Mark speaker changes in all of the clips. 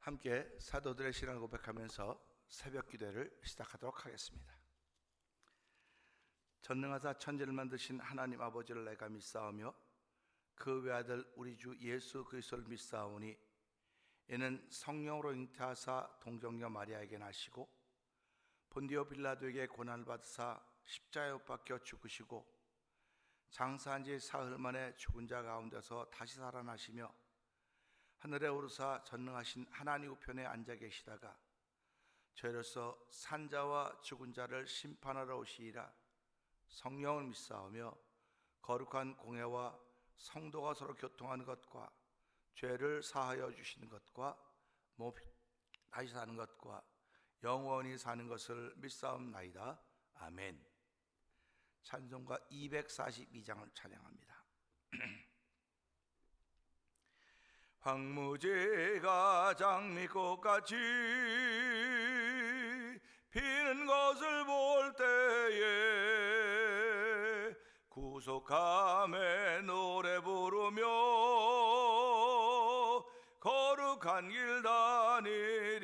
Speaker 1: 함께 사도들의 신앙을 고백하면서 새벽 기도를 시작하도록 하겠습니다. 전능하사 천지를 만드신 하나님 아버지를 내가 믿사오며 그 외아들 우리 주 예수 그리스도를 믿사오니 이는 성령으로 잉태하사 동정녀 마리아에게 나시고 본디오 빌라도에게 고난을 받으사 십자가에 못 박혀 죽으시고 장사한 지 사흘 만에 죽은 자 가운데서 다시 살아나시며 하늘에 오르사 전능하신 하나님 우편에 앉아 계시다가 저희로서 산자와 죽은 자를 심판하러 오시리라. 성령을 믿사오며 거룩한 공회와 성도가 서로 교통하는 것과 죄를 사하여 주시는 것과 다시 사는 것과 영원히 사는 것을 믿사옵나이다. 아멘. 찬송가 242장을 찬양합니다. 황무지가 장미꽃같이 피는 것을 볼 때에 구속함에 노래 부르며 거룩한 길 다니리.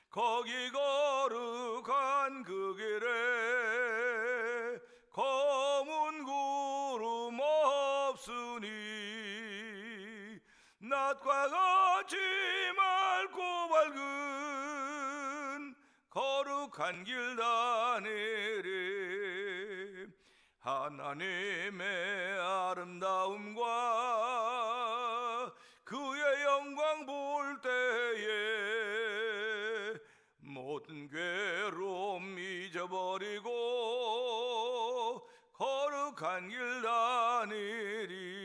Speaker 1: 거기 거룩한 그 길에 검은 구름 없으니 낮과 같이 맑고 밝은 거룩한 길 다니리. 하나님의 아름다움과 그의 영광 볼 때에 모든 괴로움 잊어버리고 거룩한 길 다니리.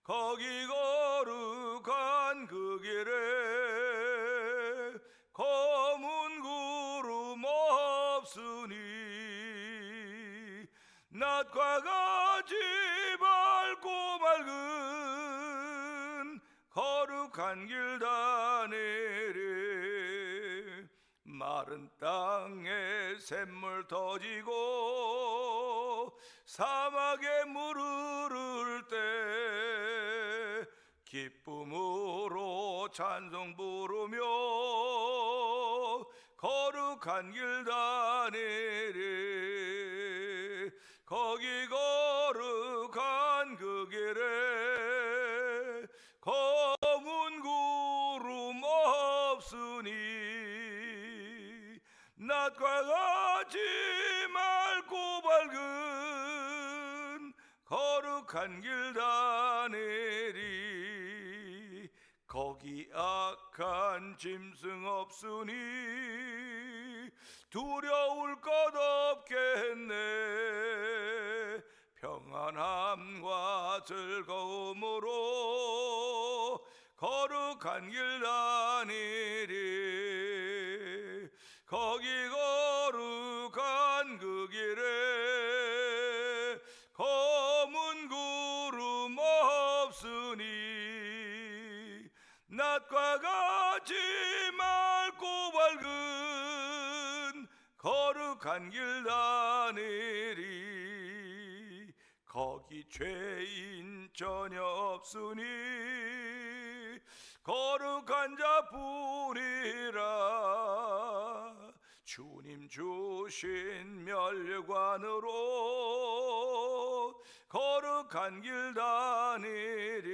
Speaker 1: 거기 거룩한 그 길에 검은 구름 없으니 낮과 같이 밝고 맑은 거룩한 길 다니리. 마른 땅에 샘물 터지고 사막에 물 흐를 때 기쁨으로 찬송 부르며 거룩한 길 다니리. 거기 거룩한 그 길에 검은 구름 없으니 낮과 같이 맑고 밝은 거룩한 길 다니리. 거기 악한 짐승 없으니 두려울 것 없겠네. 평안함과 즐거움으로 거룩한 길 다니리. 거기 거룩한 그 길에 검은 구름 없으니 낮과 같이 맑고 밝은 거룩한 길 다니리. 거기 죄인 전혀 없으니 거룩한 자뿐이라. 주님 주신 멸관으로 거룩한 길 다니리.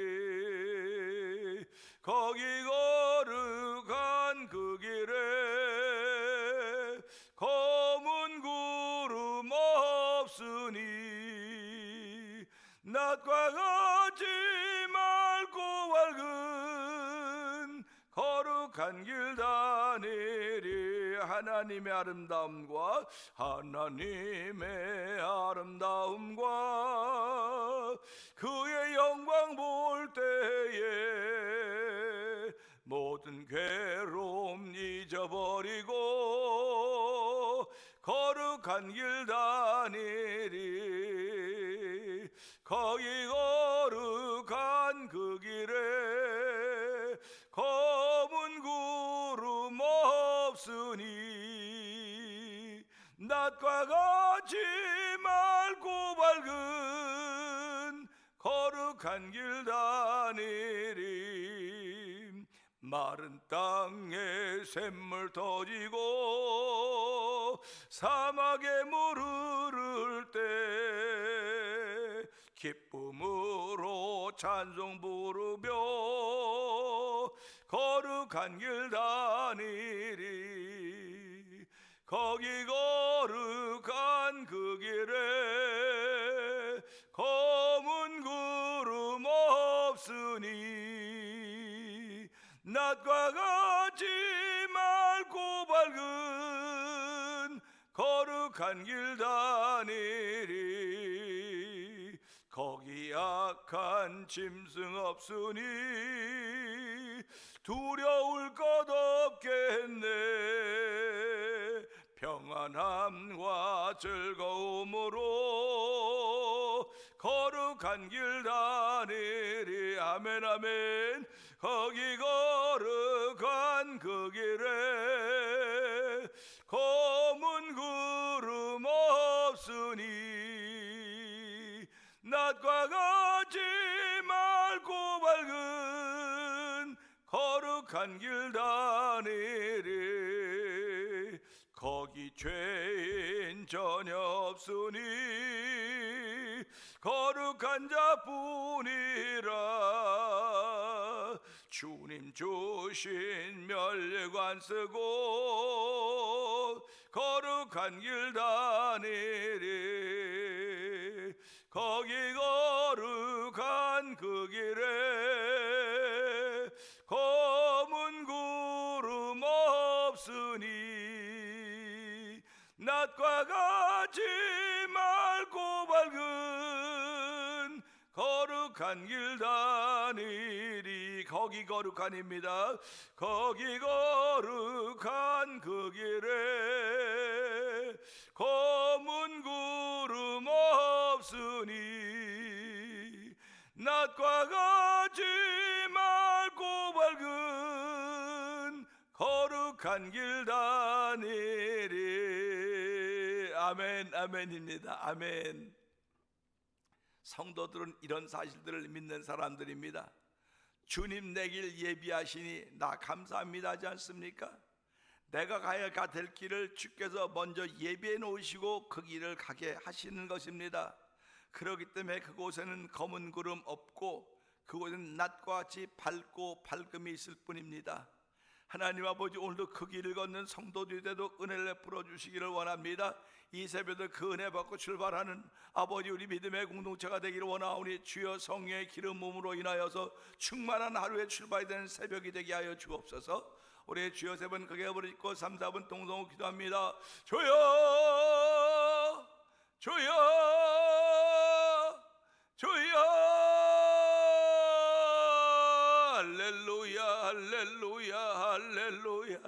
Speaker 1: 거기 거룩한 그 길에 검은 구름 없으니 낮과 같이 맑고 밝은 거룩한 길 다니리. 하나님의 아름다움과 그의 영광 볼 때에 모든 괴로움 잊어버리고 거룩한 길 다니리. 거기 거룩한 그 길에 검은 구름 없으니 낮과 같이 맑고 밝은 거룩한 길 다니리. 마른 땅에 샘물 터지고 사막에 물 흐를 때 기쁨으로 찬송 부르며 거룩한 길 다니리. 거기 거룩한 그 길에 검은 구름 없으니 낮과 같이 맑고 밝은 거룩한 길 다니리. 거기 악한 짐승 없으니 두려울 것 없겠네. 평안함과 즐거움으로 거룩한 길 다니리. 아멘 아멘. 거기 거룩한 그 길에 검은 구름 없으니 낮과 같이 맑고 밝은 거룩한 길 다니리. 거기 죄인 전혀 없으니 거룩한 자뿐이라. 주님 주신 멸관 쓰고 거룩한 길 다니리. 거기 거룩한 그 길에 검은 구름 없으니 낮과 같이 맑고 밝은 거룩한 길 다니리. 거기 거룩한입니다. 거기 거룩한 그 길에 검은 구름 없으니 낮과 같이 맑고 밝은 거룩한 길 다니리. 아멘 아멘입니다. 아멘. 성도들은 이런 사실들을 믿는 사람들입니다. 주님 내 길 예비하시니 나 감사합니다 하지 않습니까? 내가 가야 될 길을 주께서 먼저 예비해 놓으시고 그 길을 가게 하시는 것입니다. 그렇기 때문에 그곳에는 검은 구름 없고 그곳은 낮과 같이 밝고 밝음이 있을 뿐입니다. 하나님 아버지, 오늘도 그 길을 걷는 성도들에도 은혜를 베풀어 주시기를 원합니다. 이 새벽에 그 은혜 받고 출발하는 아버지 우리 믿음의 공동체가 되기를 원하오니 주여 성령의 기름 부음으로 인하여서 충만한 하루의 출발이 되는 새벽이 되게 하여 주옵소서. 우리 주여 세 번 크게 부르짖고 3, 4분 동성으로 기도합니다. 주여 주여 주여. 할렐루야 할렐루야 할렐루야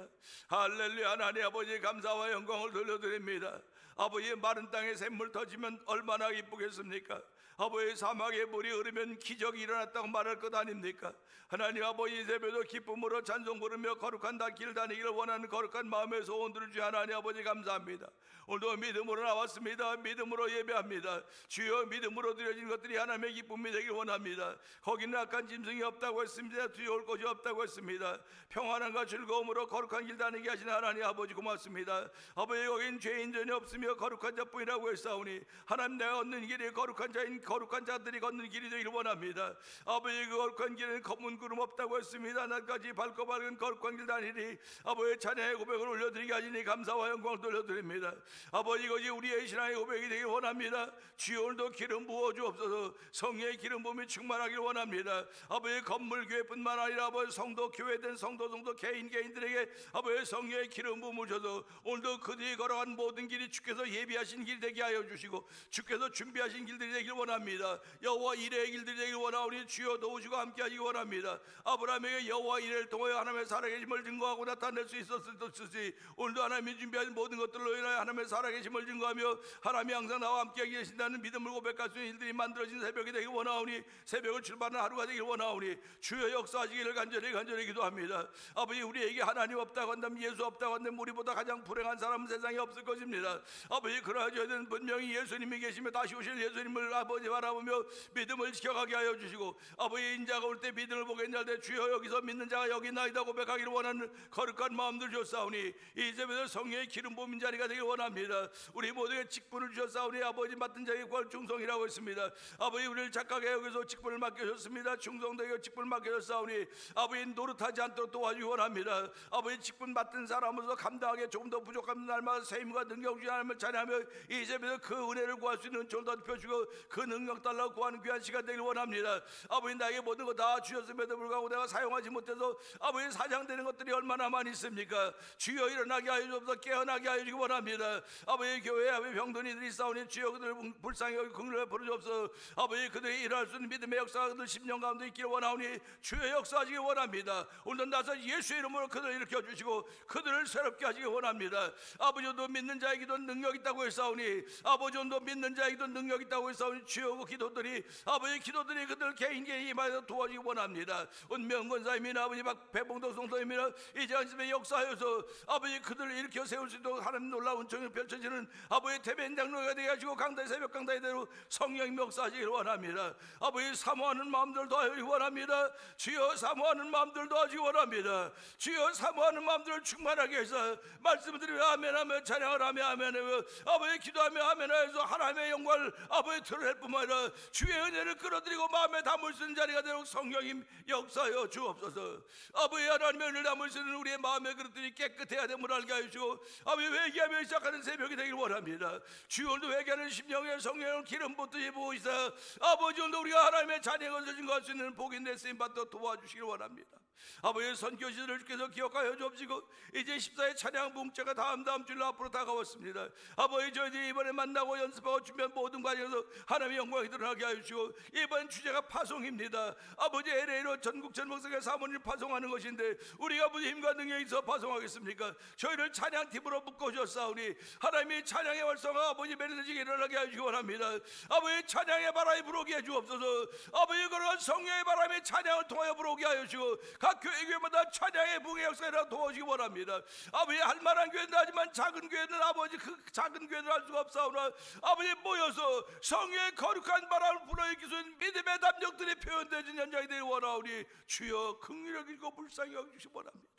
Speaker 1: 할렐루야. 하나님 아버지 감사와 영광을 돌려드립니다. 아버지 마른 땅에 샘물 터지면 얼마나 기쁘겠습니까? 아버지 사막에 물이 흐르면 기적이 일어났다고 말할 것 아닙니까? 하나님 아버지 새벽도 기쁨으로 찬송 부르며 거룩한 길 다니기를 원하는 거룩한 마음의 소원들을 주여 하나님 아버지 감사합니다. 오늘도 믿음으로 나왔습니다. 믿음으로 예배합니다. 주여 믿음으로 드려진 것들이 하나님의 기쁨이 되길 원합니다. 거기는 악한 짐승이 없다고 했습니다. 두려울 것이 없다고 했습니다. 평안함과 즐거움으로 거룩한 길 다니게 하시는 하나님 아버지 고맙습니다. 아버지 거긴 죄인 전혀 없으며 거룩한 자뿐이라고 했사오니 하나님 내가 걷는 길이 거룩한 자인 거룩한 자들이 걷는 길이 되기를 원합니다. 아버지 그 거룩한 길에는 검은 구름 없다고 했습니다. 낮까지 밝고 밝은 거룩한 길 다니리. 아버지 찬양의 고백을 올려드리게 하시니 감사와 영광을 돌려드립니다. 아버지 이것이 우리의 신앙의 고백이 되길 원합니다. 주여 오늘도 기름 부어 주옵소서. 성령의 기름 부음이 충만하길 원합니다. 아버지 건물 교회뿐만 아니라 아버지 성도 교회된 성도 개인들에게 아버지 성령의 기름 부음을 줘서 오늘도 그들이 걸어간 모든 길이 주께서 예비하신 길 되게 하여 주시고 주께서 준비하신 길들이 되길 원합니다. 여호와 이레의 길들이 되길 원하오니 주여 도우시고 함께하시기 원합니다. 아브라함에게 여호와 이레를 통하여 하나님의 살아계심을 증거하고 나타낼 수 있었듯이 오늘도 하나님이 준비하신 모든 것들로 인하여 하나님의 살아계심을 증거하며 하나님이 항상 나와 함께 계신다는 믿음을 고백할 수 있는 일들이 만들어진 새벽이 되길 원하오니 새벽을 출발하는 하루가 되길 원하오니 주여 역사하시기를 간절히 기도합니다. 아버지 우리에게 하나님 없다고 한다면 예수 없다고 한다면 우리보다 가장 불행한 사람은 세상에 없을 것입니다. 아버지 그러하여야 되는 분명히 예수님이 계시며 다시 오실 예수님을 아버지 아버지 바라보며 믿음을 지켜가게 하여 주시고, 아버지 인자가 올 때 믿음을 보게 할때 주여 여기서 믿는 자가 여기 있나이다 고백하기를 원하는 거룩한 마음들 주셨사오니 이제부터 성령의 기름 부음 자리가 되길 원합니다. 우리 모두에게 직분을 주셨사오니 아버지 맡은 자에게 구할 충성이라고 했습니다. 아버지 우리를 착하게 여기서 직분을 맡겨주셨습니다. 충성되게 직분을 맡겨주셨사오니 아버지 노릇하지 않도록 도와주기 원합니다. 아버지 직분 맡은 사람으로서 감당하기에 조금 더 부족한 날마다 세임과 능력 주신 하나님을 찬양하며 이제부터 그 은혜를 구할 수 있는 존도 펴주고 그 능력 달라고 구하는 귀한 시간 되길 원합니다. 아버지 나에게 모든 거 다 주셨음에도 불구하고 내가 사용하지 못해서 아버지 사장되는 것들이 얼마나 많이 있습니까? 주여 일어나게 하여 주옵소서. 깨어나게 하여 주기 원합니다. 아버지 교회에 아버지 병든이들이 싸우니 주여 그들을 불쌍히 여기 긍휼히 부르옵소서. 아버지 그들이 일할 수 있는 믿음의 역사가 그들 10년 가운데 있기를 원하오니 주여 역사하시기 원합니다. 오늘도 나서 예수의 이름으로 그들을 일으켜 주시고 그들을 새롭게 하시기 원합니다. 아버지도 믿는 자에게도 능력 있다고 했사오니 아버지도 믿는 자에게도 능력 있다고 했사오니 주여 그 기도들이 아버지 기도들이 그들 개인 임하여 도와주기 원합니다. 운명 권사님이나 아버지 배봉도 성도님이나 이제 안심에 역사하여서 아버지 그들을 일으켜 세울 수 있도록 하나님 놀라운 정을 펼쳐지는 아버지 대변 장로가 되게 하시고 강단 새벽 강단에 대로 성령이 역사하시기를 원합니다. 아버지 사모하는 마음들 도와주기 원합니다. 주여 사모하는 마음들 도와주기 원합니다. 주여 사모하는 마음들을 충만하게 해서 말씀을 드리며 아멘 하며 찬양을 하며 아멘 하며 아버지 기도하며 아멘 하여서 하나님의 영광을 아버지 드러낼 뿐만 아니라 주의 은혜를 끌어들이고 마음에 담을 수 있는 자리가 되도록 성령님 역사하여 주옵소서. 아버지 하나님의 은혜를 담을 수 있는 우리의 마음의 그릇들이 깨끗해야 됨을 알게 하여 주시고 아버지 회개하며 시작하는 새벽이 되길 원합니다. 주여 오늘도 회개하는 심령의 성령을 기름 붓듯이 부어 있어 아버지 오늘도 우리가 하나님의 자녀가 되신 것 수 있는 복인 내 쓰임 받도록 도와주시길 원합니다. 아버지 선교시들을 주께서 기억하여 주옵시고 이제 14회 찬양 봉제가 다음 주일로 앞으로 다가왔습니다. 아버지 저희들이 이번에 만나고 연습하고 준비한 모든 과정에서 하나님의 영광이 드러나게 하여 주시고 이번 주제가 파송입니다. 아버지 LA로 전국 전목성의 사모님을 파송하는 것인데 우리가 무슨 힘과 능력이 있어 파송하겠습니까? 저희를 찬양팀으로 묶어주셨사오니 하나님이 찬양의 활성화 아버지 매일지게 일어나게 하시기 원합니다. 아버지 찬양의 바람이 불어오게 해주옵소서. 아버지 그런 성령의 바람이 찬양을 통하여 불어오게 하여 주시고 각 교회마다 찬양의 붕의 역사를 도와주기 원합니다. 아버지 할만한 교회는 하지만 작은 교회는 아버지 그 작은 교회는 할 수가 없사오나 아버지 모여서 성령의 거룩한 바람을 불어일으킬 수 있는 믿음의 담력들이 표현되는 현장이 되기 원하오니 주여 긍휼히 여기고 불쌍히 여기시기 원합니다.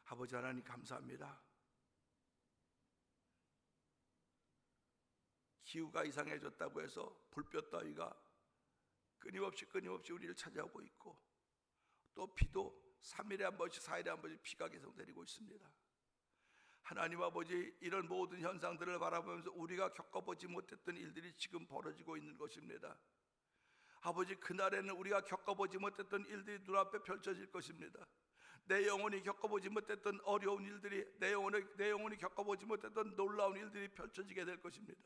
Speaker 1: 아버지 하나님 감사합니다. 기후가 이상해졌다고 해서 불볕 따위가 끊임없이 우리를 찾아오고 있고 또 비도 3일에 한 번씩 4일에 한 번씩 비가 계속 내리고 있습니다. 하나님 아버지 이런 모든 현상들을 바라보면서 우리가 겪어보지 못했던 일들이 지금 벌어지고 있는 것입니다. 아버지 그날에는 우리가 겪어보지 못했던 일들이 눈앞에 펼쳐질 것입니다. 내 영혼이 겪어보지 못했던 어려운 일들이 내 영혼이 겪어보지 못했던 놀라운 일들이 펼쳐지게 될 것입니다.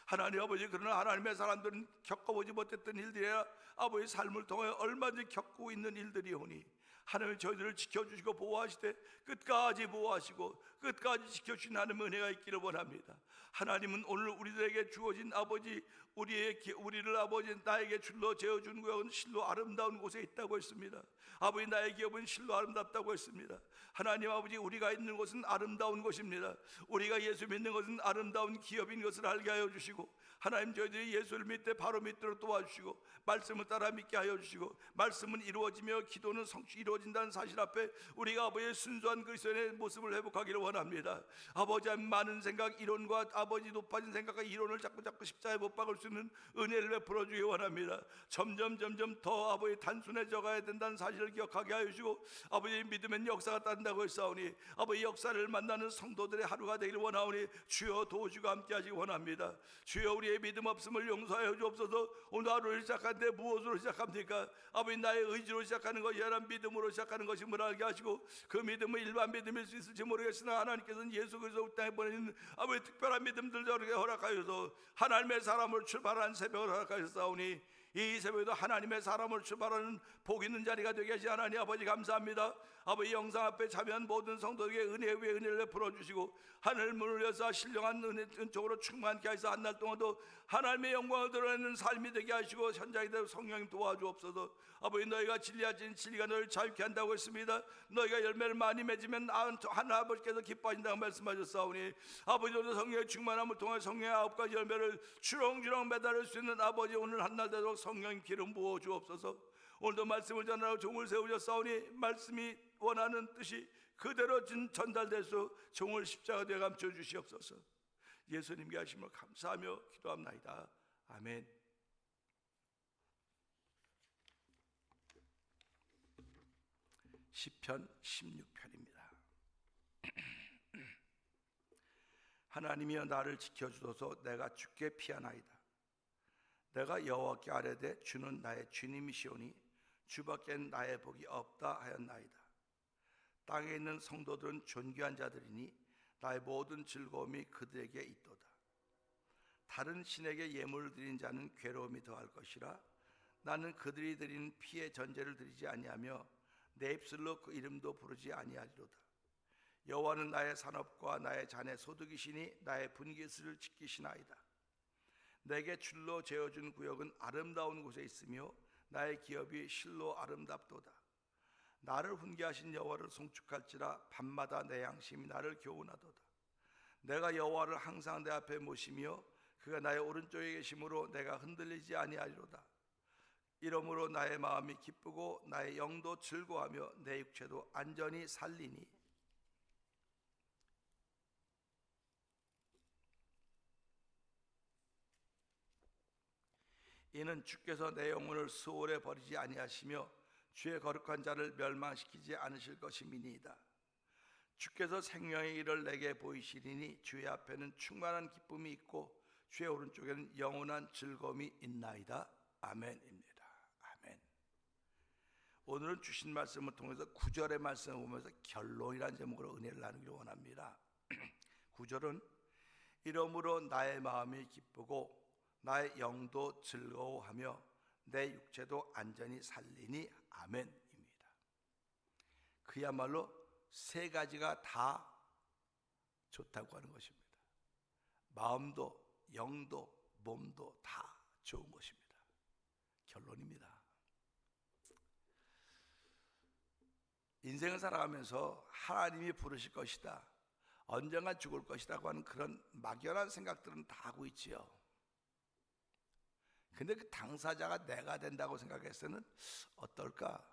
Speaker 1: 하나님 아버지 그러나 하나님의 사람들은 겪어보지 못했던 일들이야 아버지 삶을 통해 얼마든지 겪고 있는 일들이오니 하나님 저희들을 지켜주시고 보호하시되 끝까지 보호하시고 끝까지 지켜주신 하나님의 은혜가 있기를 원합니다. 하나님은 오늘 우리들에게 주어진 아버지 우리를 아버지 나에게 줄로 재어준 구역은 실로 아름다운 곳에 있다고 했습니다. 아버지 나의 기업은 실로 아름답다고 했습니다. 하나님 아버지 우리가 있는 곳은 아름다운 곳입니다. 우리가 예수 믿는 것은 아름다운 기업인 것을 알게 하여 주시고 하나님 저희들이 예수를 믿되 바로 믿도록 도와주시고 말씀을 따라 믿게 하여 주시고 말씀은 이루어지며 기도는 성취 이루어진다는 사실 앞에 우리가 아버지의 순수한 그리스도의 모습을 회복하기를 원합니다. 아버지 많은 생각 이론과 아버지 높아진 생각과 이론을 자꾸 십자가에 못 박을 수 있는 은혜를 베풀어 주기 원합니다. 점점 더 아버지 단순해져 가야 된다는 사실을 기억하게 하여 주시고 아버지 믿음은 역사가 따른다고 했사오니 아버지 역사를 만나는 성도들의 하루가 되기를 원하오니 주여 도우시고 함께 하시기 원합니다. 주여 우리의 믿음 없음을 용서하여 주옵소서. 오늘 하루를 시작하는데 무엇으로 시작합니까? 아버지 나의 의지로 시작하는 것이 아니라 믿음으로 시작하는 것임을 알게 하시고 그 믿음은 일반 믿음일 수 있을지 모르겠으나 하나님께서는 예수 그리스도 땅에 보내는 아버지 특별한 믿음들을 저에게 허락하여서 하나님의 사람을 출발한 새벽을 허락하셨사오니 이 새벽에도 하나님의 사람을 출발하는 복 있는 자리가 되게 하시 하나님 아버지 감사합니다. 아버지 영상 앞에 참여한 모든 성도에게 은혜 위에 은혜를 베풀어 주시고 하늘 문을 여서 신령한 은총으로 충만케 하시사 한 날 동안도 하나님의 영광을 드러내는 삶이 되게 하시고 현장이 되어 성령님 도와주옵소서. 아버지 너희가 진리하신 진리가 너희를 자유케 한다고 했습니다. 너희가 열매를 많이 맺으면 하나님 아버지께서 기뻐하신다고 말씀하셨사오니 아버지 오늘 성령의 충만함을 통해 성령의 9가지 열매를 주렁주렁 매달을 수 있는 아버지 오늘 한날 되도록 성령님 기름 부어 주옵소서. 오늘도 말씀을 전하고 종을 세우셨사오니 말씀이 원하는 뜻이 그대로 전달돼서 종을 십자가 되어 감춰 주시옵소서. 예수님께 하심을 감사하며 기도합나이다. 아멘. 시편 16편입니다. 하나님이여 나를 지켜주소서. 내가 주께 피하나이다. 내가 여호와께 아뢰되 주는 나의 주님이시오니 주밖엔 나의 복이 없다 하였나이다. 땅에 있는 성도들은 존귀한 자들이니 나의 모든 즐거움이 그들에게 있도다. 다른 신에게 예물을 드린 자는 괴로움이 더할 것이라. 나는 그들이 드린 피의 전제를 드리지 아니하며 내 입술로 그 이름도 부르지 아니하리로다. 여호와는 나의 산업과 나의 잔의 소득이시니 나의 분깃을 지키시나이다. 내게 줄로 재어준 구역은 아름다운 곳에 있으며 나의 기업이 실로 아름답도다. 나를 훈계하신 여호와를 송축할지라. 밤마다 내 양심이 나를 교훈하도다. 내가 여호와를 항상 내 앞에 모시며 그가 나의 오른쪽에 계심으로 내가 흔들리지 아니하리로다. 이러므로 나의 마음이 기쁘고 나의 영도 즐거워하며 내 육체도 안전히 살리니 이는 주께서 내 영혼을 수월에 버리지 아니하시며 주의 거룩한 자를 멸망시키지 않으실 것임이니이다. 주께서 생명의 길을 내게 보이시리니 주의 앞에는 충만한 기쁨이 있고 주의 오른쪽에는 영원한 즐거움이 있나이다. 아멘입니다. 아멘. 오늘은 주신 말씀을 통해서 9절의 말씀을 보면서 결론이라는 제목으로 은혜를 나누기를 원합니다. 9절은 이러므로 나의 마음이 기쁘고 나의 영도 즐거워하며 내 육체도 안전히 살리니 아멘입니다. 그야말로 세 가지가 다 좋다고 하는 것입니다. 마음도 영도 몸도 다 좋은 것입니다. 결론입니다. 인생을 살아가면서 하나님이 부르실 것이다, 언젠가 죽을 것이라고 하는 그런 막연한 생각들은 다 하고 있지요. 근데 그 당사자가 내가 된다고 생각했을 때는 어떨까?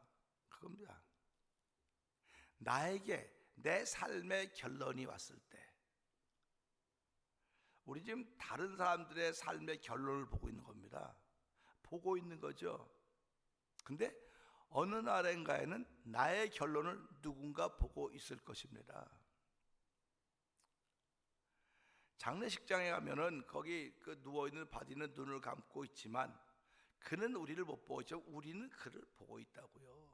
Speaker 1: 그겁니다. 나에게 내 삶의 결론이 왔을 때, 우리 지금 다른 사람들의 삶의 결론을 보고 있는 겁니다. 보고 있는 거죠. 근데 어느 날인가에는 나의 결론을 누군가 보고 있을 것입니다. 장례식장에 가면은 거기 그 누워있는 바디는 눈을 감고 있지만 그는 우리를 못 보고 있죠. 우리는 그를 보고 있다고요.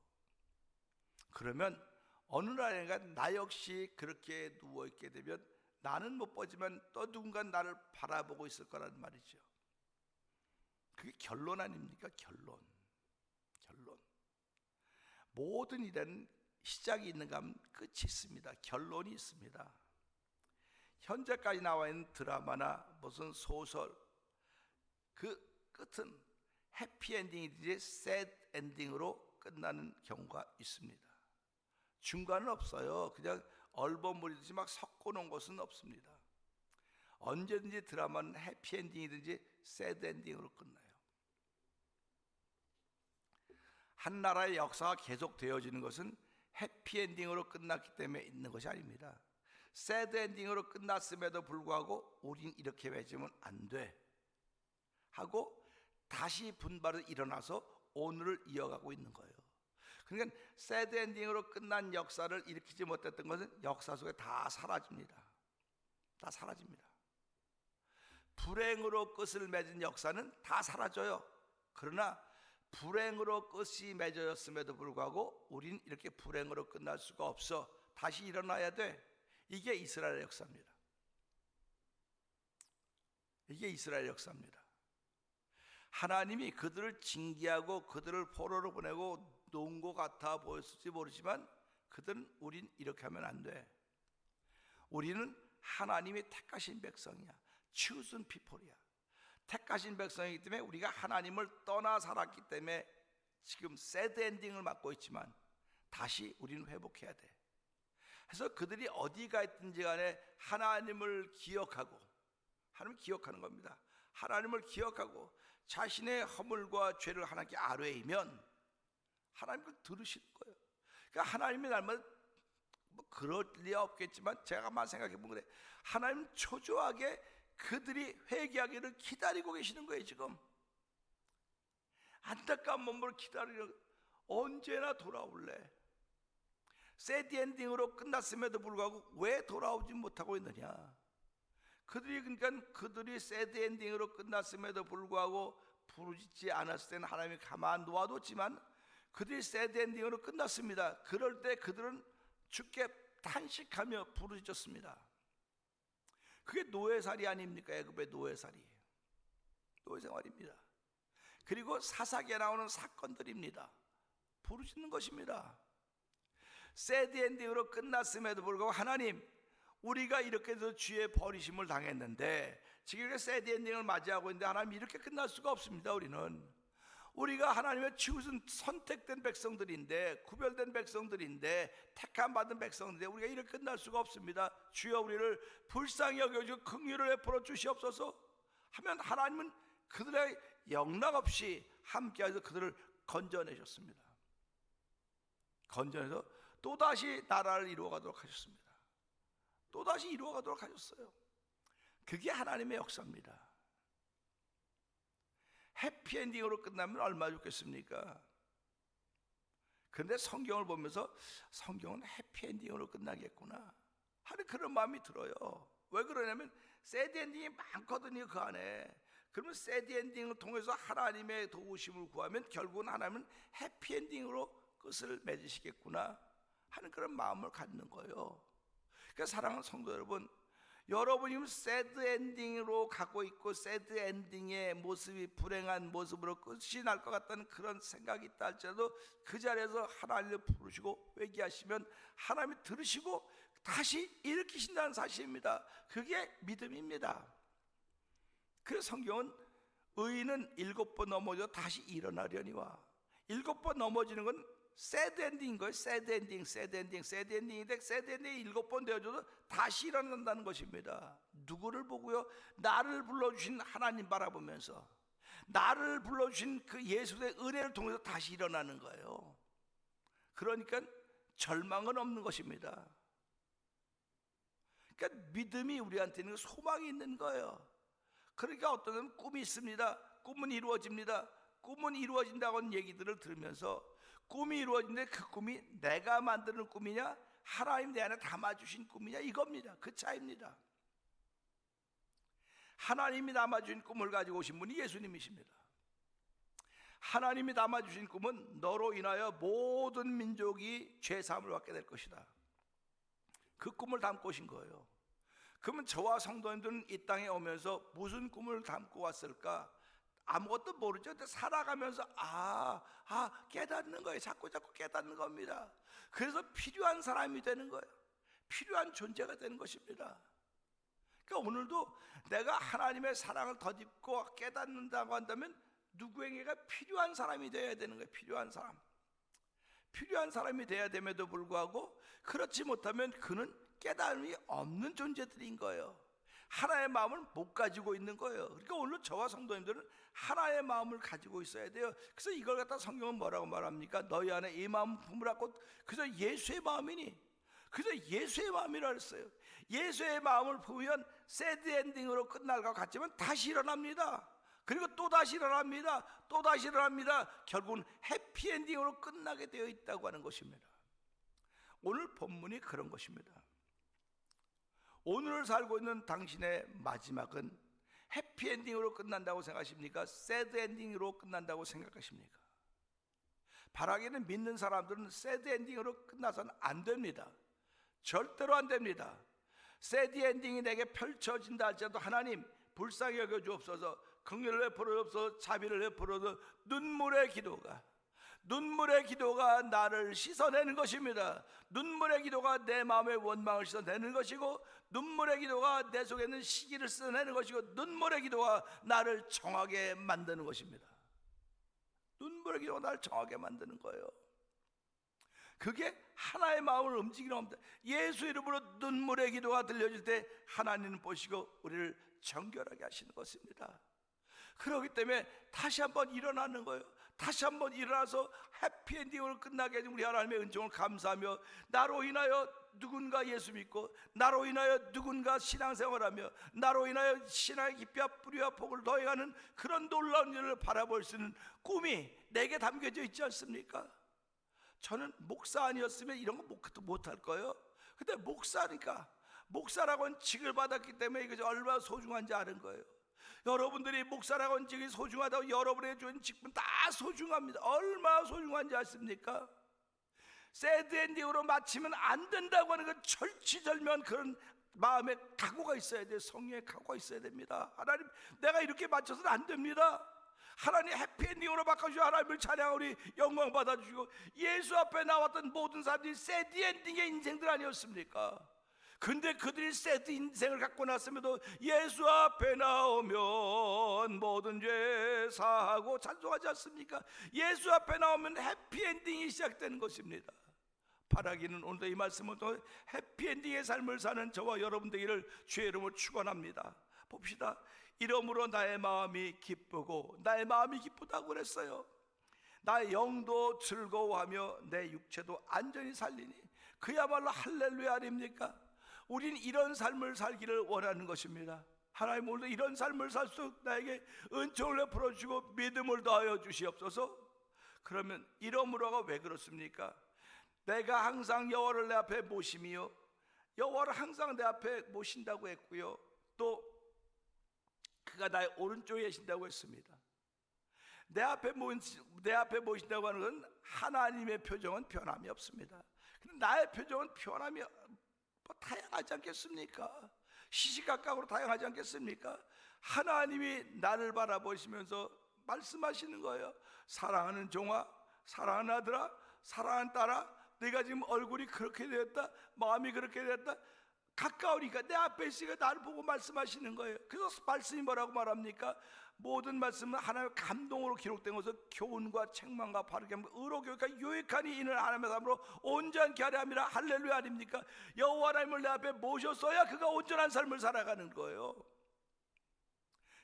Speaker 1: 그러면 어느 날인가 나 역시 그렇게 누워있게 되면 나는 못 보지만 또 누군가 나를 바라보고 있을 거란 말이죠. 그게 결론 아닙니까? 결론. 모든 일에는 시작이 있는가 하면 끝이 있습니다. 결론이 있습니다. 현재까지 나와 있는 드라마나 무슨 소설, 그 끝은 해피엔딩이든지 새드 엔딩으로 끝나는 경우가 있습니다. 중간은 없어요. 그냥 얼버무리듯이 막 섞어놓은 것은 없습니다. 언제든지 드라마는 해피엔딩이든지 새드 엔딩으로 끝나요. 한 나라의 역사가 계속 되어지는 것은 해피엔딩으로 끝났기 때문에 있는 것이 아닙니다. 새드 엔딩으로 끝났음에도 불구하고 우린 이렇게 맺으면 안 돼 하고 다시 분발을 일어나서 오늘을 이어가고 있는 거예요. 그러니까 새드 엔딩으로 끝난 역사를 일으키지 못했던 것은 역사 속에 다 사라집니다. 다 사라집니다. 불행으로 끝을 맺은 역사는 다 사라져요. 그러나 불행으로 끝이 맺어졌음에도 불구하고 우린 이렇게 불행으로 끝날 수가 없어. 다시 일어나야 돼. 이게 이스라엘 역사입니다. 이게 이스라엘 역사입니다. 하나님이 그들을 징계하고 그들을 포로로 보내고 놓은 것 같아 보였을지 모르지만 그들은 우린 이렇게 하면 안 돼. 우리는 하나님이 택하신 백성이야. chosen people이야. 택하신 백성이기 때문에 우리가 하나님을 떠나 살았기 때문에 지금 새드 엔딩을 맞고 있지만 다시 우리는 회복해야 돼. 그래서 그들이 어디가 있든지 간에 하나님을 기억하고, 하나님을 기억하는 겁니다. 하나님을 기억하고 자신의 허물과 죄를 하나님께 아뢰이면 하나님 그걸 들으시는 거예요. 그러니까 하나님이 날마다 뭐 그럴 리 없겠지만 제가만 생각해 보면 그래. 하나님 초조하게 그들이 회개하기를 기다리고 계시는 거예요. 지금 안타까운 몸으로 기다리는, 언제나 돌아올래. 새드 엔딩으로 끝났음에도 불구하고 왜 돌아오지 못하고 있느냐. 그들이 새드 엔딩으로 끝났음에도 불구하고 부르짖지 않았을 때는 하나님이 가만 놓아뒀지만 그들이 새드 엔딩으로 끝났습니다. 그럴 때 그들은 주께 탄식하며 부르짖었습니다. 그게 노예살이 아닙니까? 애굽의 노예살이, 노예생활입니다. 그리고 사사기에 나오는 사건들입니다. 부르짖는 것입니다. 새드 엔딩으로 끝났음에도 불구하고 하나님, 우리가 이렇게 해서 주의 버리심을 당했는데 지금 이렇게 새드 엔딩을 맞이하고 있는데 하나님 이렇게 끝날 수가 없습니다. 우리가 하나님의 치우친 선택된 백성들인데, 구별된 백성들인데, 택함 받은 백성들인데 우리가 이렇게 끝날 수가 없습니다. 주여 우리를 불쌍히 여겨주시고 긍휼을 베풀어 주시옵소서 하면 하나님은 그들의 영락 없이 함께하셔서 그들을 건져내셨습니다. 건져내서 또다시 나라를 이루어가도록 하셨습니다. 또다시 이루어가도록 하셨어요. 그게 하나님의 역사입니다. 해피엔딩으로 끝나면 얼마나 좋겠습니까? 그런데 성경을 보면서 성경은 해피엔딩으로 끝나겠구나 하는 그런 마음이 들어요. 왜 그러냐면 새드 엔딩이 많거든요, 그 안에. 그러면 새드 엔딩을 통해서 하나님의 도우심을 구하면 결국은 하나님은 해피엔딩으로 끝을 맺으시겠구나 하는 그런 마음을 갖는 거예요. 그러니까 사랑하는 성도 여러분, 여러분이 새드 엔딩으로 가고 있고 새드 엔딩의 모습이 불행한 모습으로 끝이 날 것 같다는 그런 생각이 있다 할지라도 그 자리에서 하나님을 부르시고 회개하시면 하나님이 들으시고 다시 일으키신다는 사실입니다. 그게 믿음입니다. 그래서 성경은 의인은 7번 넘어져 다시 일어나려니와, 7번 넘어지는 건 새드 엔딩인 거예요. 새드 엔딩인데 새드 엔딩이 7번 되어져도 다시 일어난다는 것입니다. 누구를 보고요? 나를 불러주신 하나님 바라보면서, 나를 불러주신 그 예수의 은혜를 통해서 다시 일어나는 거예요. 그러니까 절망은 없는 것입니다. 그러니까 믿음이 우리한테는 소망이 있는 거예요. 그러니까 어떤 사람은 꿈이 있습니다. 꿈은 이루어집니다. 꿈은 이루어진다는 얘기들을 들으면서 꿈이 이루어지는데 그 꿈이 내가 만드는 꿈이냐, 하나님 내 안에 담아주신 꿈이냐, 이겁니다. 그 차이입니다. 하나님이 담아주신 꿈을 가지고 오신 분이 예수님이십니다. 하나님이 담아주신 꿈은 너로 인하여 모든 민족이 죄사함을 받게 될 것이다. 그 꿈을 담고 오신 거예요. 그러면 저와 성도님들은 이 땅에 오면서 무슨 꿈을 담고 왔을까? 아무것도 모르죠. 근데 살아가면서 깨닫는 거예요. 자꾸 깨닫는 겁니다. 그래서 필요한 사람이 되는 거예요. 필요한 존재가 되는 것입니다. 그러니까 오늘도 내가 하나님의 사랑을 덧입고 깨닫는다고 한다면 누구에게가 필요한 사람이 되어야 되는 거예요. 필요한 사람이 되어야 됨에도 불구하고 그렇지 못하면 그는 깨달음이 없는 존재들인 거예요. 하나의 마음을 못 가지고 있는 거예요. 그러니까 오늘 저와 성도님들은 하나의 마음을 가지고 있어야 돼요. 그래서 이걸 갖다 성경은 뭐라고 말합니까? 너희 안에 이 마음 품으라고. 그래서 예수의 마음이니, 그래서 예수의 마음이라 했어요. 예수의 마음을 품으면 새드 엔딩으로 끝날 것 같지만 다시 일어납니다. 그리고 또 다시 일어납니다. 또 다시 일어납니다. 결국은 해피 엔딩으로 끝나게 되어 있다고 하는 것입니다. 오늘 본문이 그런 것입니다. 오늘을 살고 있는 당신의 마지막은 해피엔딩으로 끝난다고 생각하십니까? 새드 엔딩으로 끝난다고 생각하십니까? 바라기는 믿는 사람들은 새드 엔딩으로 끝나서는 안 됩니다. 절대로 안 됩니다. 새드 엔딩이 내게 펼쳐진다 할지라도 하나님 불쌍히 여겨 주옵소서, 긍휼을 베풀어서 자비를 베풀어서 눈물의 기도가 나를 씻어내는 것입니다. 눈물의 기도가 내 마음의 원망을 씻어내는 것이고, 눈물의 기도가 내 속에 있는 시기를 씻어내는 것이고, 눈물의 기도가 나를 정하게 만드는 것입니다. 눈물의 기도가 나를 정하게 만드는 거예요. 그게 하나의 마음을 움직이는 겁니다. 예수 이름으로 눈물의 기도가 들려질 때 하나님은 보시고 우리를 정결하게 하시는 것입니다. 그렇기 때문에 다시 한번 일어나는 거예요. 다시 한번 일어나서 해피엔딩으로 끝나게 해준 우리 하나님의 은총을 감사하며, 나로 인하여 누군가 예수 믿고, 나로 인하여 누군가 신앙생활하며, 나로 인하여 신앙의 깊이와 뿌리와 폭을 더해가는 그런 놀라운 일을 바라볼 수 있는 꿈이 내게 담겨져 있지 않습니까? 저는 목사 아니었으면 이런 거 못할 거예요. 근데 목사니까, 목사라고는 직을 받았기 때문에 이것이 얼마나 소중한지 아는 거예요. 여러분들이 목사라고 하는 직이 소중하다고 여러분에게 준 직분 다 소중합니다. 얼마나 소중한지 아십니까? 새드 엔딩으로 마치면 안 된다고 하는 건 절치절명한 그런 마음의 각오가 있어야 돼요. 성령의 각오가 있어야 됩니다. 하나님, 내가 이렇게 마쳐서는 안 됩니다. 하나님 해피엔딩으로 바꿔주시고 하나님을 찬양하고 영광 받아주시고, 예수 앞에 나왔던 모든 사람들이 새드 엔딩의 인생들 아니었습니까? 근데 그들이 새드 인생을 갖고 났음에도 예수 앞에 나오면 모든 죄 사하고 찬송하지 않습니까? 예수 앞에 나오면 해피엔딩이 시작되는 것입니다. 바라기는 오늘도 이 말씀을 통해 해피엔딩의 삶을 사는 저와 여러분 되기를 주의 이름으로 축원합니다. 봅시다. 이러므로 나의 마음이 기쁘고, 나의 마음이 기쁘다고 그랬어요. 나의 영도 즐거워하며 내 육체도 안전히 살리니, 그야말로 할렐루야 아닙니까? 우린 이런 삶을 살기를 원하는 것입니다. 하나님, 오늘도 이런 삶을 살 수 나에게 은총을 베풀어 주시고 믿음을 더하여 주시옵소서. 그러면 이러므로가 왜 그렇습니까? 내가 항상 여호와를 내 앞에 모심이요, 여호와를 항상 내 앞에 모신다고 했고요, 또 그가 나의 오른쪽에 계신다고 했습니다. 내 앞에 모신다고 하는 건 하나님의 표정은 변함이 없습니다. 근데 나의 표정은 변함이 다양하지 않겠습니까? 시시각각으로 다양하지 않겠습니까? 하나님이 나를 바라보시면서 말씀하시는 거예요. 사랑하는 종아, 사랑하는 아들아, 사랑하는 딸아, 내가 지금 얼굴이 그렇게 되었다, 마음이 그렇게 되었다, 가까우니까 내 앞에 있으니까 나를 보고 말씀하시는 거예요. 그래서 말씀이 뭐라고 말합니까? 모든 말씀은 하나님의 감동으로 기록된 것을 교훈과 책망과 바르게 하며 의로 교육하여 유익하니 이는 하나님의 삶으로 온전케 하려 함이라. 할렐루야 아닙니까? 여호와 하나님을 내 앞에 모셨어야 그가 온전한 삶을 살아가는 거예요.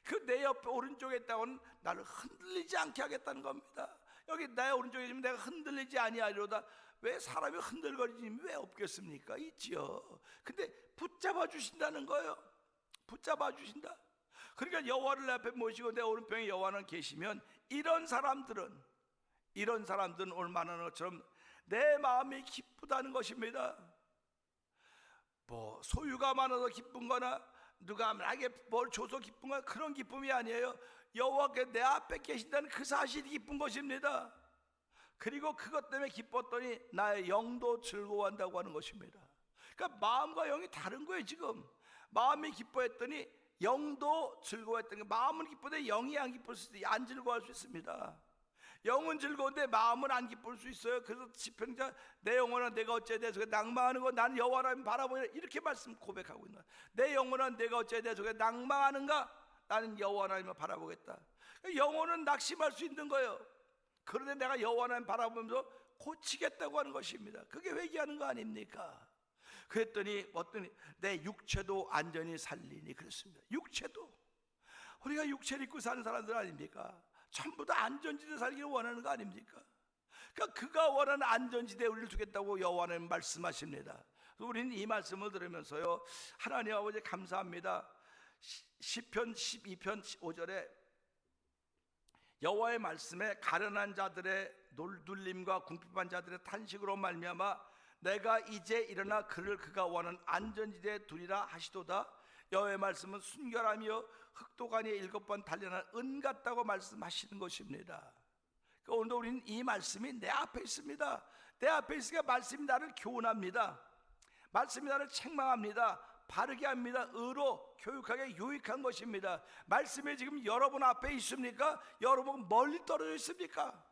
Speaker 1: 그 내 옆에 오른쪽에 있다고는 나를 흔들리지 않게 하겠다는 겁니다. 여기 나의 오른쪽에 있으면 내가 흔들리지 아니하리로다. 왜 사람이 흔들거리지 왜 없겠습니까? 있지요. 근데 붙잡아 주신다는 거예요. 붙잡아 주신다. 그러니까 여호와를 내 앞에 모시고 내 오른편에 여호와는 계시면, 이런 사람들은 오늘 말하는 것처럼 내 마음이 기쁘다는 것입니다. 뭐 소유가 많아서 기쁜 거나 누가 나에게 뭘 줘서 기쁜 거나 그런 기쁨이 아니에요. 여호와께 내 앞에 계신다는 그 사실이 기쁜 것입니다. 그리고 그것 때문에 기뻤더니 나의 영도 즐거워한다고 하는 것입니다. 그러니까 마음과 영이 다른 거예요. 지금 마음이 기뻐했더니 영도 즐거워했던 게, 마음은 기쁘되 영이 안 기쁠 수 있어요. 안 즐거워할 수 있습니다. 영은 즐거운데 마음은 안 기쁠 수 있어요. 그래서 시편자, 내 영혼아 내가 어찌해 내 속에 낭망하는 거 나는 여호와 하나님 바라보니, 이렇게 말씀 고백하고 있는 거예요. 내 영혼아 내가 어찌해 내 속에 낭망하는가, 나는 여호와 하나님을 바라보겠다. 영혼은 낙심할 수 있는 거예요. 그런데 내가 여호와 하나님 바라보면서 고치겠다고 하는 것입니다. 그게 회개하는 거 아닙니까? 그랬더니 내 육체도 안전히 살리니 그랬습니다. 육체도, 우리가 육체를 입고 사는 사람들 아닙니까? 전부 다 안전지대에 살기를 원하는 거 아닙니까? 그러니까 그가 원하는 안전지대에 우리를 두겠다고 여호와는 말씀하십니다. 우리는 이 말씀을 들으면서요, 하나님 아버지 감사합니다. 시편 12편 5절에 여호와의 말씀에 가련한 자들의 눌림과 궁핍한 자들의 탄식으로 말미암아 내가 이제 일어나 그가 원하는 안전지대에 두리라 하시도다. 여호와의 말씀은 순결하며 흑도가니에 7번 단련한 은 같다고 말씀하시는 것입니다. 그러니까 오늘도 우리는 이 말씀이 내 앞에 있습니다. 내 앞에 있으니까 말씀이 나를 교훈합니다. 말씀이 나를 책망합니다. 바르게 합니다. 의로 교육하게 유익한 것입니다. 말씀이 지금 여러분 앞에 있습니까? 여러분 멀리 떨어져 있습니까?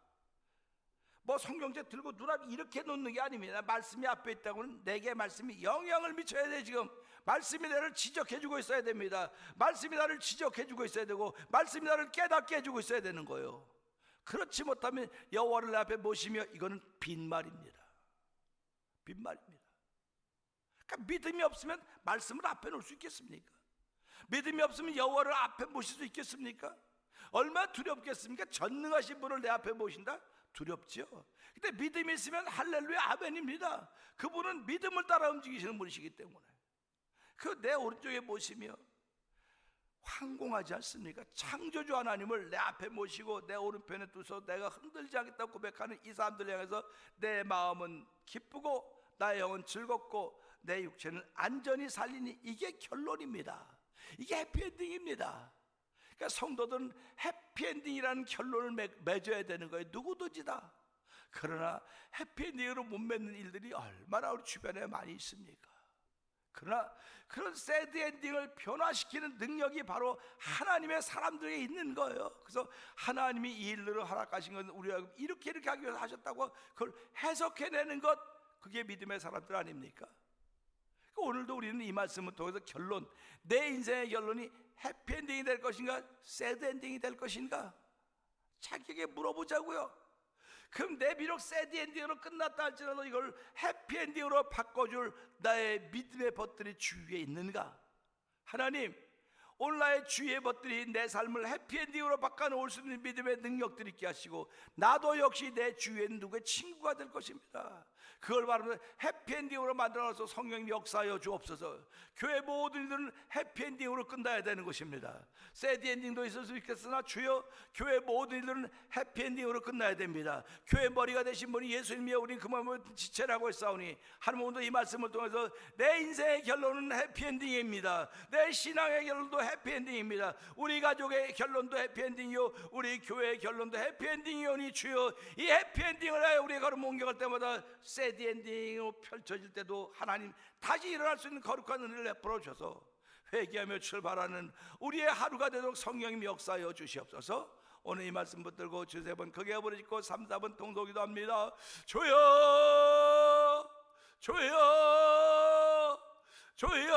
Speaker 1: 뭐 성경책 들고 눈 앞에 이렇게 놓는 게 아닙니다. 말씀이 앞에 있다고는 내게 말씀이 영향을 미쳐야 돼. 지금 말씀이 나를 지적해주고 있어야 됩니다. 말씀이 나를 지적해주고 있어야 되고, 말씀이 나를 깨닫게 해주고 있어야 되는 거예요. 그렇지 못하면 여호와를 내 앞에 모시며, 이거는 빈말입니다. 빈말입니다. 그러니까 믿음이 없으면 말씀을 앞에 놓을 수 있겠습니까? 믿음이 없으면 여호와를 앞에 모실 수 있겠습니까? 얼마나 두렵겠습니까? 전능하신 분을 내 앞에 모신다? 두렵죠. 근데 믿음이 있으면 할렐루야 아멘입니다. 그분은 믿음을 따라 움직이시는 분이시기 때문에 그 내 오른쪽에 모시며 황공하지 않습니까? 창조주 하나님을 내 앞에 모시고 내 오른편에 두서 내가 흔들지 않겠다고 고백하는 이 사람들 향해서 내 마음은 기쁘고 나의 영은 즐겁고 내 육체는 안전히 살리니, 이게 결론입니다. 이게 해피엔딩입니다. 그러니까 성도들은 해피엔딩이라는 결론을 맺어야 되는 거예요. 누구든지다. 그러나 해피엔딩으로 못 맺는 일들이 얼마나 우리 주변에 많이 있습니까? 그러나 그런 새드 엔딩을 변화시키는 능력이 바로 하나님의 사람들에게 있는 거예요. 그래서 하나님이 이 일들을 허락하신 건 우리가 이렇게 하기 위해서 하셨다고 그걸 해석해내는 것, 그게 믿음의 사람들 아닙니까? 오늘도 우리는 이 말씀을 통해서 결론, 내 인생의 결론이 해피엔딩이 될 것인가 새드 엔딩이 될 것인가 자기에게 물어보자고요. 그럼 내 비록 새드 엔딩으로 끝났다 할지라도 이걸 해피엔딩으로 바꿔줄 나의 믿음의 벗들이 주위에 있는가? 하나님, 오늘 나의 주위의 벗들이 내 삶을 해피엔딩으로 바꿔놓을 수 있는 믿음의 능력들이 있게 하시고, 나도 역시 내 주위에 있는 누구의 친구가 될 것입니다. 그걸 바로 해피엔딩으로 만들어서 성령님 역사하여 주옵소서. 교회 모든 일들은 해피엔딩으로 끝나야 되는 것입니다. 새드엔딩도 있을 수 있겠으나 주여, 교회 모든 일들은 해피엔딩으로 끝나야 됩니다. 교회 머리가 되신 분이 예수님이여 우리는 그 마음을 지체라고 했사오니, 하나님 오늘 이 말씀을 통해서 내 인생의 결론은 해피엔딩입니다. 내 신앙의 결론도 해피엔딩입니다. 우리 가족의 결론도 해피엔딩이요, 우리 교회의 결론도 해피엔딩이오니 주여, 이 해피엔딩을 하여 우리가 걸음 옮겨갈 때마다 새드엔딩으로 펼쳐질 때도 하나님 다시 일어날 수 있는 거룩한 은혜를 베풀어 주셔서 회개하며 출발하는 우리의 하루가 되도록 성령님 역사하여 주시옵소서. 오늘 이 말씀 붙들고 주세 번 크게 부르짖고 3, 4번 통독기도 합니다. 주여 주여 주여,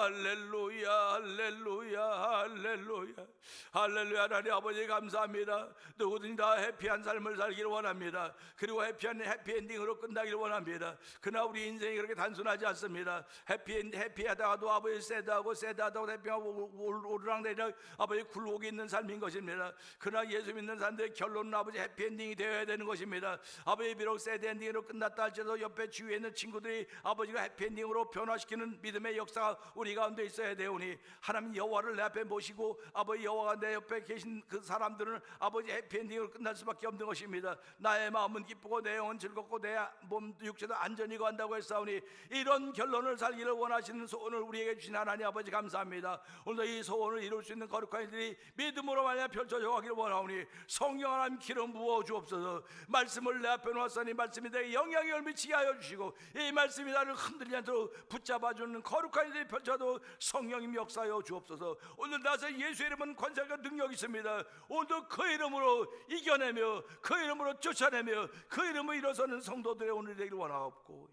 Speaker 1: 할렐루야 할렐루야 할렐루야 할렐루야. 하나님 아버지 감사합니다. 누구든지 다 해피한 삶을 살기를 원합니다. 그리고 해피엔딩으로 끝나기를 원합니다. 그러나 우리 인생이 그렇게 단순하지 않습니다. 해피하다가도 아버지 새드하다고 해피하고 오르락내리락 아버지 굴곡이 있는 삶인 것입니다. 그러나 예수 믿는 사람들의 결론은 아버지 해피엔딩이 되어야 되는 것입니다. 아버지 비록 새드엔딩으로 끝났다 할지라도 옆에 주위에 있는 친구들이 아버지가 해피엔딩으로 변화시키는 믿음의 역사가 우리 가운데 있어야 되오니, 하나님 여호와를 내 앞에 모시고 아버지 여호와가 내 옆에 계신 그 사람들은 아버지 해피엔딩으로 끝날 수밖에 없는 것입니다. 나의 마음은 기쁘고 내 영은 즐겁고 내 몸 육체도 안전히 간다고 했사오니, 이런 결론을 살기를 원하시는 소원을 우리에게 주신 하나님 아버지 감사합니다. 오늘도 이 소원을 이룰 수 있는 거룩한 일들이 믿음으로 말미암아 펼쳐져 가기를 원하오니, 성령 하나님 기름 부어 주옵소서. 말씀을 내 앞에 놓았으니 말씀이 내게 영향을 미치게 하여 주시고, 이 말씀이 나를 흔들리지 않도록 붙잡아주는 거룩한 일들이 펼쳐도 성령님 역사하여 주옵소서. 오늘 나서 예수의 이름은 권세가 능력이 있습니다. 오늘도 그 이름으로 이겨내며 그 이름으로 쫓아내며 그 이름으로 일어서는 성도들의 오늘 되기를 원하옵고,